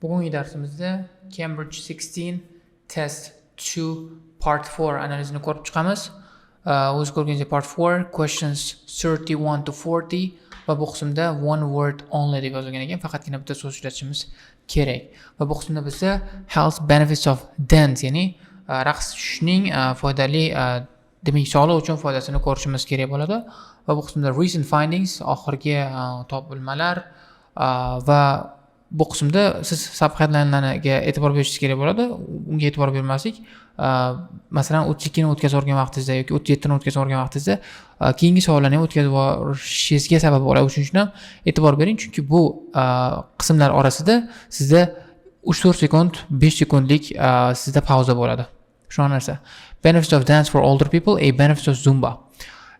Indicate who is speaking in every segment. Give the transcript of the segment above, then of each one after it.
Speaker 1: Bugungi darsimizda Cambridge 16 Test 2 Part 4 analizini ko'rib chiqamiz. O'z ko'rganingizda Part 4 questions 31 to 40 va bu qismda one word only deb yozilgan ekan, faqatgina bitta so'z ishlatishimiz kerak. Va bu qismda bizda health benefits of dance, ya'ni raqs tushishning foydali demak sog'liq uchun foydasini ko'rishimiz kerak bo'ladi. Va bu qismda recent findings, oxirgi topilmalar va bu qismda siz subheadlinelarga e'tibor berishingiz kerak bo'ladi. Unga e'tibor bermaslik, masalan 32 ni o'tkazib o'rgan vaqtingizda yoki 37 ni o'tkazib o'rgan vaqtingizda keyingi savollarni ham o'tkazib olishingizga sabab bo'ladi. Shuning uchun ham e'tibor bering, chunki bu qismlar orasida sizda 3-4 sekund, 5 sekundlik sizda pauza bo'ladi. Shu narsa. Benefits of dance for older people, benefits of Zumba.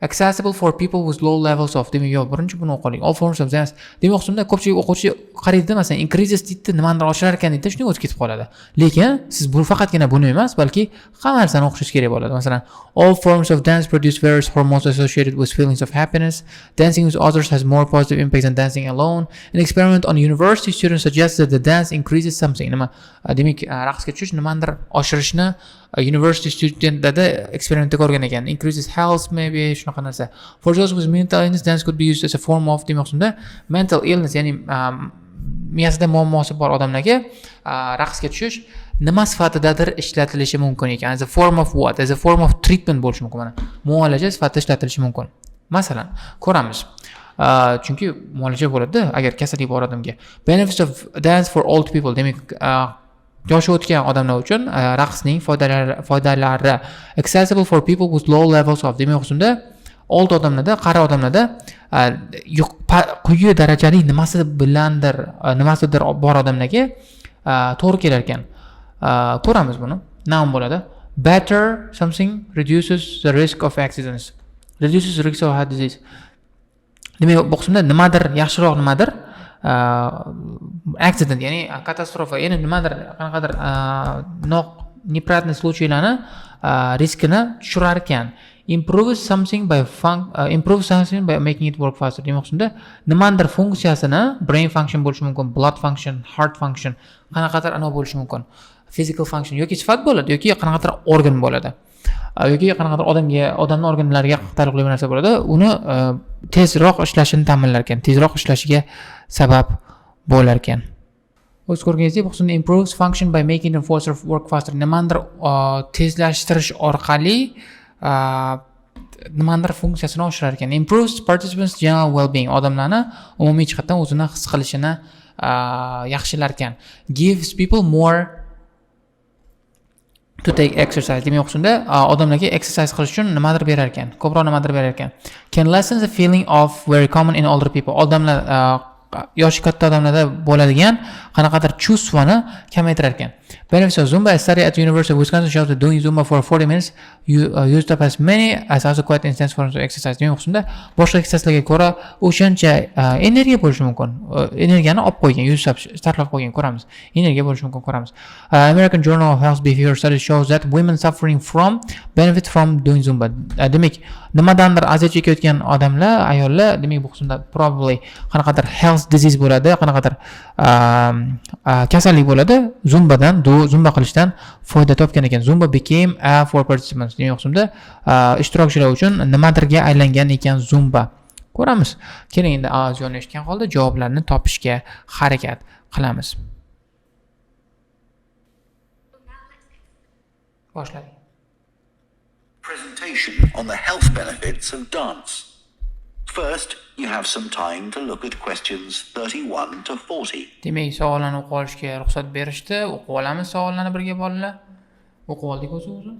Speaker 1: Accessible for people with low levels of, demak, birinchi buni o'qiling. All forms of dance. Demak, o'qishda ko'pchilik o'quvchi qaraydi, masalan, increases deydi, nimanidir oshirar ekan deydi, shunga o'tib ketib qoladi. Lekin siz bu faqatgina buni emas, balki hamma narsani o'qishingiz kerak bo'ladi. Masalan, all forms of dance produce various hormones associated with feelings of happiness. Dancing with others has more positive impacts than dancing alone. An experiment on university students suggests that the dance increases something. Nima? Demak, raqsga tushish nimanidir oshirishni university studentlarda eksperimentda ko'rgan ekan. Increases health maybe shunaqa narsa. For those with mental illness, dance could be used as a form of, demoqchimda, mental illness, ya'ni miyasida muammosi bor odamlarga raqsga tushish nima sifatidadir ishlatilishi mumkin ekan. As a form of what? As a form of treatment bo'lishi mumkin. Mana muolaja sifatida ishlatilishi mumkin. Masalan, ko'ramiz. Chunki muolaja bo'ladi agar kasallik bor odamga. Benefits of dance for old people, demak yoshi o'tgan odamlar uchun raqsning foydalari. Accessible for people with low levels of, demak o'zimda old odamlarda, qari odamlarda quyi darajali nimasidir bor odamlarga to'g'ri kelar ekan. Ko'ramiz buni. Noun bo'ladi. Better something reduces the risk of accidents. Reduces the risk of heart disease. Demak, bu qismda nimadir yaxshiroq nimadir accident, ya'ni katastrofa, ya'ni nimadir qanaqadir неприятный случайlarni riskini tushirar ekan. Improve something by making it work faster. Demoqchimda nimadir funksiyasini, brain function bo'lishi mumkin, blood function, heart function, qanaqadir bo'lishi mumkin. Physical function yoki sifat bo'ladi yoki qanaqadir organ bo'ladi. Yoki qanaqadir odamning organlariga taalluqli bir narsa bo'ladi. Uni tezroq ishlashini ta'minlar ekan, tezroq ishlashiga sabab bo'lar ekan. O'z ko'rganingizdek, bu qismda improves function by making it work faster. Nimadir tezlashtirish orqali nimadir funksiyasini oshirar ekan. Improves participants' general well-being. Odamlarni umumiy jihatdan o'zini his qilishini yaxshilar ekan. Gives people more to take exercise. Demak, o'qishda odamlarga exercise qilish uchun nimadir berar ekan, ko'proq nimadir berar ekan. Can lessen the feeling of very common in older people. Odamlar yoshi katta odamlarda bo'ladigan qanaqadir chuvstvani kamaytirar ekan. Benefits of Zumba. A study at the University of Wisconsin shows that doing Zumba for 40 minutes used up as many as also quite intense forms of exercise. Demak, o'qishda boshqa eksersayslarga ko'ra o'shancha energiya bo'lishi mumkin. Energiyani olib qo'ygan, sarflab qo'ygan ko'ramiz. Energiya bo'lishi mumkin ko'ramiz. American Journal of Health Behavior study shows that women suffering from benefit from doing Zumba. Demak, nimadandir aziyat chekayotgan odamlar, ayollar, demak bu qismda probably qanaqadir health disease bo'ladi, qanaqadir kasallik bo'ladi, Zumba qilishdan foyda topgan ekan. Zumba became for participants. Demak, qismda ishtirokchilar uchun nimadirga aylangan ekan Zumba. Ko'ramiz. Keling, endi audioni eshitgan holda javoblarni topishga harakat qilamiz. Boshladik.
Speaker 2: Presentation on the health benefits of dance. First, you have some time to look at questions 31 to 40.
Speaker 1: Demak, savollarni o'qib olishga ruxsat berishdi. O'qib olamiz savollarni birga bolalar. O'qib oldik o'zi.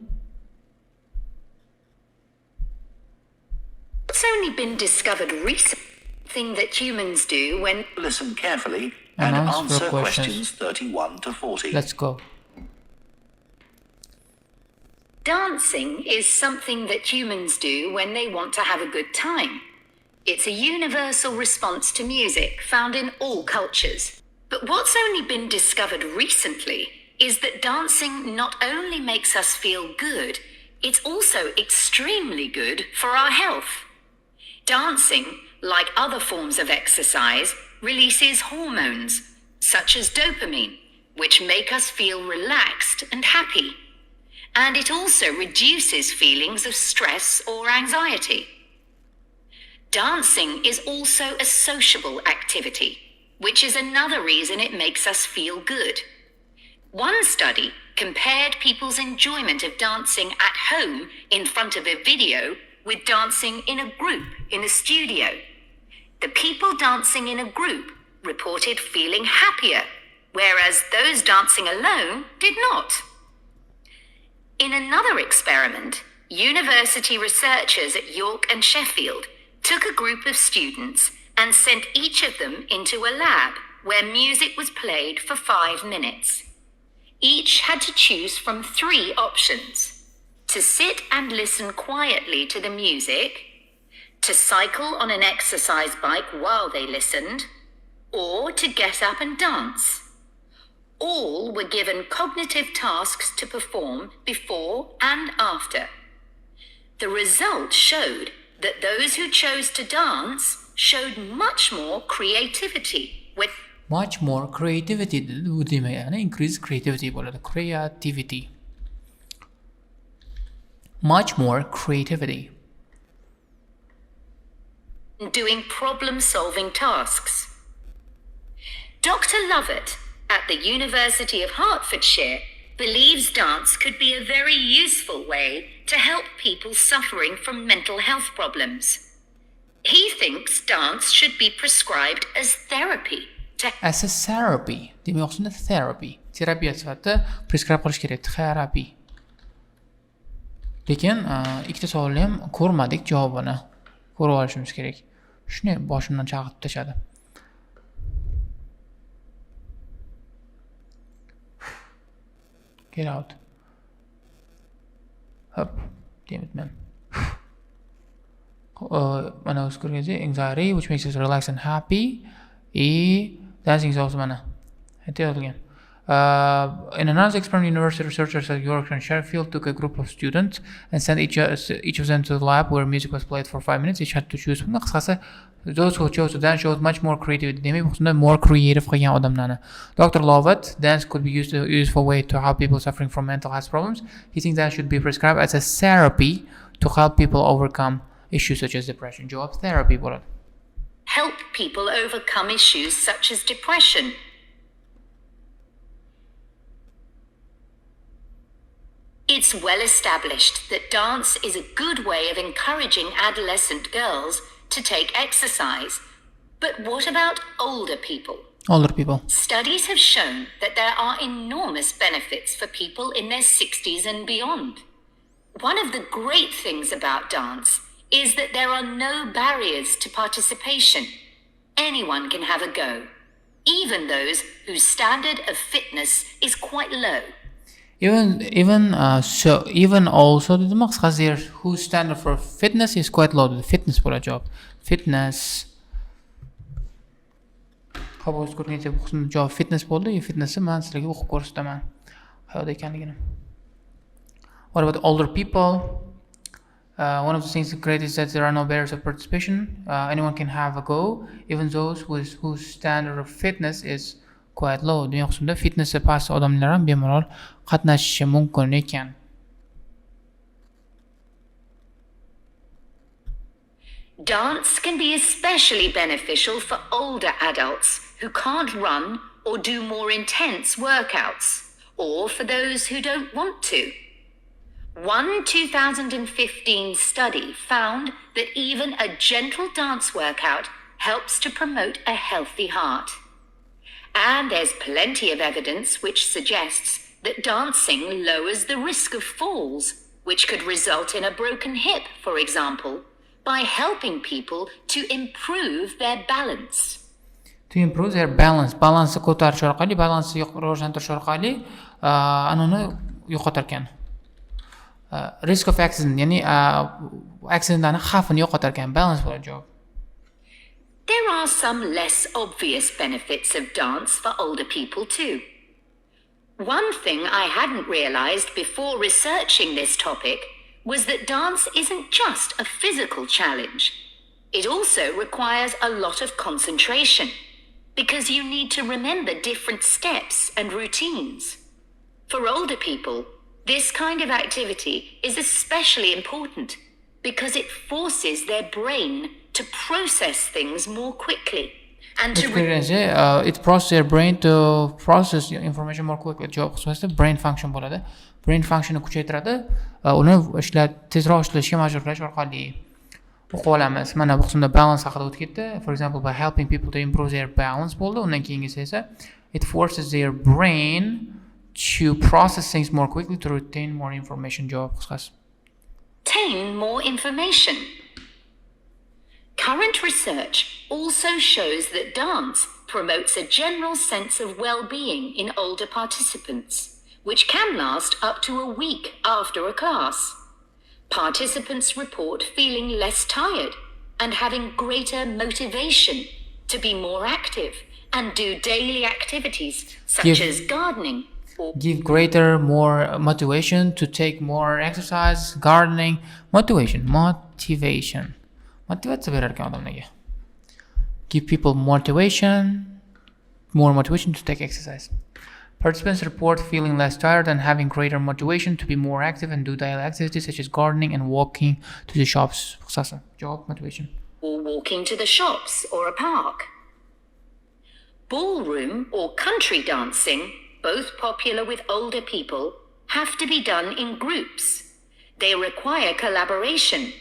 Speaker 3: It's only been discovered recently thing that humans do when
Speaker 2: Listen carefully and answer questions 31 to 40.
Speaker 1: Let's go.
Speaker 3: dancing is something that humans do when they want to have a good time. It's a universal response to music found in all cultures. But what's only been discovered recently is that dancing not only makes us feel good, it's also extremely good for our health. Dancing, like other forms of exercise, releases hormones such as dopamine, which make us feel relaxed and happy. And it also reduces feelings of stress or anxiety. Dancing is also a sociable activity, which is another reason it makes us feel good. One study compared people's enjoyment of dancing at home in front of a video with dancing in a group in a studio. The people dancing in a group reported feeling happier, whereas those dancing alone did not. In another experiment, university researchers at York and Sheffield took a group of students and sent each of them into a lab where music was played for 5 minutes. Each had to choose from 3 options: to sit and listen quietly to the music, to cycle on an exercise bike while they listened, or to get up and dance. All were given cognitive tasks to perform before and after. The results showed that those who chose to dance showed much more creativity with
Speaker 1: Much more creativity bu demak, ya'ni increase creativity bo'ladi. Creativity. Much more creativity.
Speaker 3: doing problem-solving tasks. Dr. Lovett at the University of Hertfordshire believes dance could be a very useful way to help people suffering from mental health problems. He thinks dance should be prescribed as therapy to
Speaker 1: As a therapy. Demak, aslida therapy. Terapiya sifatida prescribe qilish kerak. Therapy. Lekin ikkita savolni ham ko'rmadik javobini. Ko'rib olishimiz kerak. Shuni boshimdan chaqirib tashadi. Get out. Hop. Damn it, man. Mana o'z ko'rgandek, anxiety, which makes us relaxed and happy. Dancing is also mana. Aytayotgan. In another experiment, university researchers at York and Sheffield took a group of students and sent each of them to the lab where music was played for 5 minutes. Each had to choose. Those who chose to dance showed much more creativity. Demak, bu more creative qilgan odamlarni. Dr. Lovett, dance could be useful way to help people suffering from mental health problems. He thinks dance should be prescribed as a therapy to help people overcome issues such as depression. Jawab therapy bo'ladi.
Speaker 3: help people overcome issues such as depression. It's well established that dance is a good way of encouraging adolescent girls to take exercise. But what about older people?
Speaker 1: Older people.
Speaker 3: Studies have shown that there are enormous benefits for people in their 60s and beyond. One of the great things about dance is that there are no barriers to participation. Anyone can have a go, even those whose standard of fitness is quite low.
Speaker 1: Even also the qisqasi whose standard for fitness is quite low. The fitness bo'ladi javob. Fitness. Qabul ko'rgancha bu qism javob fitness bo'ldi. Fitnessni men sizlarga o'qib ko'rsataman. Qayerda ekanligini. What about older people? One of the things great is that there are no barriers of participation. Anyone can have a go, even those whose standard of fitness is quite low. Dunyo qismida fitness past odamlar ham bemalol qatnashishi mumkin ekan.
Speaker 3: Dance can be especially beneficial for older adults who can't run or do more intense workouts, or for those who don't want to. One 2015 study found that even a gentle dance workout helps to promote a healthy heart. And there's plenty of evidence which suggests that dancing lowers the risk of falls, which could result in a broken hip, for example, by helping people to improve their balance.
Speaker 1: To improve their balance. Balance ko'tarish orqali, balansni rivojlantirish orqali anani yo'qotar ekan. Risk of accident, ya'ni accidentlarni xavfini yo'qotar ekan. Balance bo'ladi javob.
Speaker 3: There are some less obvious benefits of dance for older people too. One thing I hadn't realized before researching this topic was that dance isn't just a physical challenge. It also requires a lot of concentration. because you need to remember different steps and routines. For older people, this kind of activity is especially important because it forces their brain to process things more quickly and to
Speaker 1: it processes their brain to process information more quickly. Javob qismida brain function bo'ladi. Brain functionni kuchaytiradi. Uni tezroq ishlashga majburlash orqali o'qib olamiz. Mana bu qismda balance haqida o'tib ketdi. For example, by helping people to improve their balance bo'ldi. Undan keyingisi esa it forces their brain to process things more quickly to retain more information. Javob qisqasi.
Speaker 3: Retain more information. Current research also shows that dance promotes a general sense of well-being in older participants, which can last up to a week after a class. Participants report feeling less tired and having greater motivation to be more active and do daily activities such as gardening.
Speaker 1: Give greater, more motivation to take more exercise, gardening, motivation. Motivatsiya berar ekan odamlarga. Give people more motivation to take exercise. Participants report feeling less tired and having greater motivation to be more active and do daily activities such as gardening and walking to the shops. Job motivation.
Speaker 3: Or walking to the shops or a park. Ballroom or country dancing, both popular with older people, have to be done in groups. They require collaboration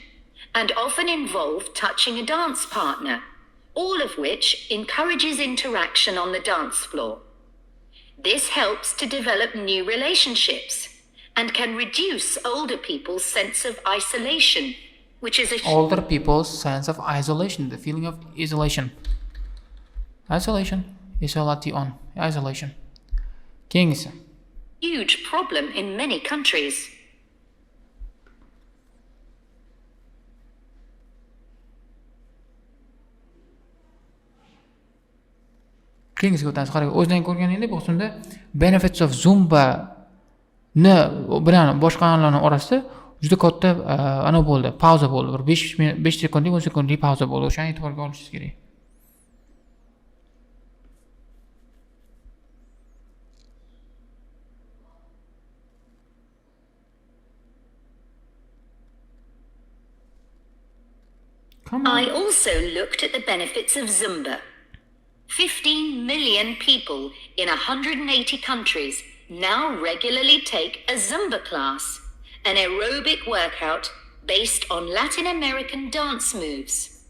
Speaker 3: and often involve touching a dance partner, all of which encourages interaction on the dance floor. This helps to develop new relationships and can reduce older people's sense of isolation, which is
Speaker 1: older people's sense of isolation, the feeling of isolation. Isolation. Isolation. Kings.
Speaker 3: Huge problem in many countries.
Speaker 1: Kings o'tamiz. Qarang, o'zdan ko'rganingdek bu qismda benefits of Zumba ni bilan boshqa an'analarning orasida juda katta ana bo'ldi, pauza bo'ldi. Bir 5 sekundlik, 10 sekundlik pauza bo'ldi. O'shani e'tiborga olishingiz kerak.
Speaker 3: I also looked at the benefits of Zumba. 15 million people in 180 countries now regularly take a Zumba class, an aerobic workout based on Latin American dance moves.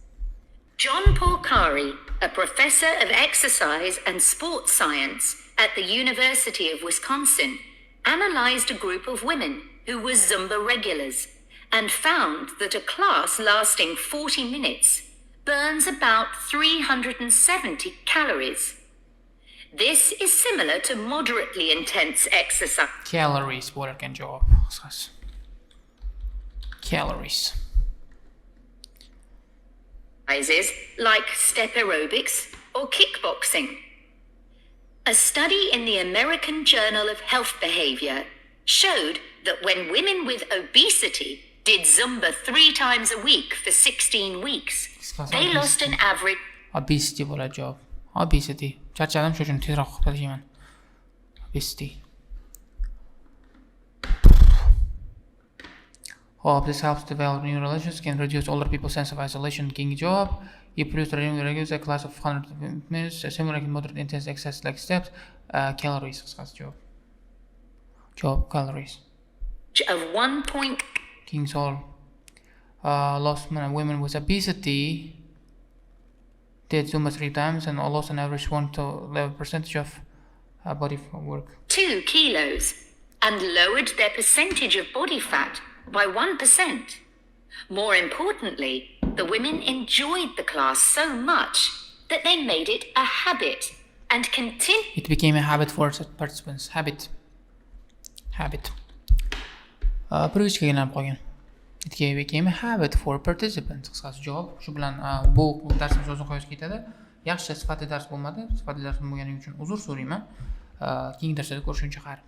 Speaker 3: John Porcari, a professor of exercise and sports science at the University of Wisconsin, analyzed a group of women who were Zumba regulars and found that a class lasting 40 minutes burns about 370 calories. This is similar to moderately intense exercise.
Speaker 1: Calories, what I can job. Calories.
Speaker 3: Like step aerobics or kickboxing. A study in the American Journal of Health Behavior showed that when women with obesity did Zumba 3 times a week for 16 weeks, they lost an average.
Speaker 1: Obesity bo'ladi javob. Obesity. Charchadim, shuning uchun tezroq qilishman. Obesity. This helps develop new relations, can reduce older people's sense of isolation. Keyingi javob. Improves regular a class of 100 minutes, similar to moderate intense exercise like steps, calories. Qisqasi javob. Javob calories.
Speaker 3: Of 1 point.
Speaker 1: King's Hall. Lost women with obesity did Zumba 3 times and lost an average 1 to 11% of body work.
Speaker 3: 2 kilos and lowered their percentage of body fat by 1%. More importantly, the women enjoyed the class so much that they made it a habit and continued.
Speaker 1: It became a habit for participants. Habit. Привычка aylanib qolgan. It became a habit for participants. Qisqasi javob. Shu bilan bu darsimiz o'zini qo'yib ketadi. Yaxshi sifatli dars bo'lmadi. Sifatli dars bo'lmaganligi uchun uzr so'rayman. Keyingi darslarda ko'rishguncha xayr.